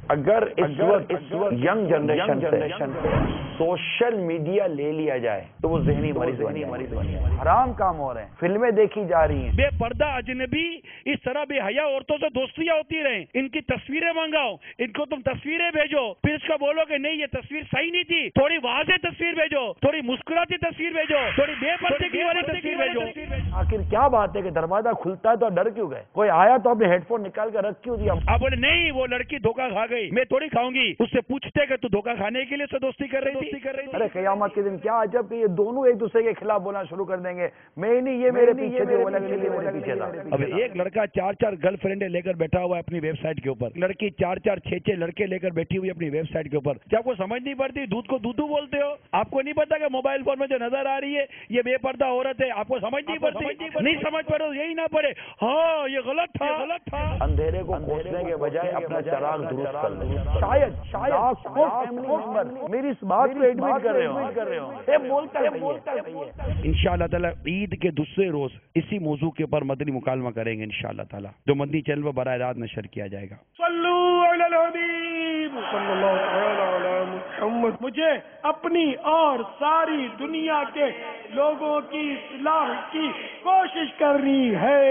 اگر اس وقت young generation social media لے لیا جائے تو وہ ذہنی مریض حرام کام ہو رہے ہیں، فلمیں دیکھی جا رہی ہیں، بے پردہ اجنبی اس طرح بے حیا عورتوں سے دوستیاں ہوتی رہیں، ان کی تصویریں منگاؤ، ان کو تم تصویریں بھیجو، پھر اس کا بولو کہ نہیں یہ تصویر صحیح نہیں تھی، تھوڑی واضح تصویر بھیجو، تھوڑی مسکراتی تصویر بھیجو، تھوڑی بے پردگی والی تصویر بھیجو۔ آخر کیا بات ہے کہ دروازہ کھلتا ہے تو ڈر کیوں گئے؟ کوئی آیا تو آپ نے ہیڈ فون نکال کر رکھ کیوں دیا؟ آپ بولے نہیں وہ لڑکی دھوکہ کھا گئی، میں تھوڑی کھاؤں گی، اس سے پوچھتے کہ تو دھوکہ کھانے کے لیے سے دوستی کر رہی تھی۔ ارے قیامت کے دن کیا عجب کہ یہ دونوں ایک دوسرے کے خلاف بولنا شروع کر دیں گے، میں نہیں یہ میرے پیچھے تھی، وہ میرے پیچھے تھا۔ اب ایک لڑکا 4 گرل فرینڈیں لے کر بیٹھا ہوا ہے اپنی ویب سائٹ کے اوپر، لڑکی 4 لڑکے لے کر بیٹھی ہوئی اپنی ویب سائٹ کے اوپر، کیا آپ کو سمجھ نہیں پڑتی؟ دودھ کو دودھو بولتے ہو؟ آپ کو نہیں پتا کہ موبائل فون میں جو نظر آ رہی ہے یہ بے پردہ عورت ہے؟ آپ کو سمجھ نہیں پڑتی؟ نہیں سمجھ پڑے یہی نہ پڑے، ہاں یہ غلط تھا۔ اندھیرے کو کھوجنے کے بجائے اپنا چراغ درست کر لیں۔ شاید فیملی ممبر میری اس بات کو ایڈمٹ کر رہے ہو، یہ بولتا ہے۔ انشاءاللہ تعالی عید کے دوسرے روز اسی موضوع کے اوپر مدنی مکالمہ کریں گے انشاءاللہ تعالی، جو مدنی چینل پر براہ راست نشر کیا جائے گا۔ صلو علی الحبیب صلی اللہ تعالی علی محمد۔ مجھے اپنی اور ساری دنیا کے لوگوں کی اصلاح کی کوشش کرنی ہے۔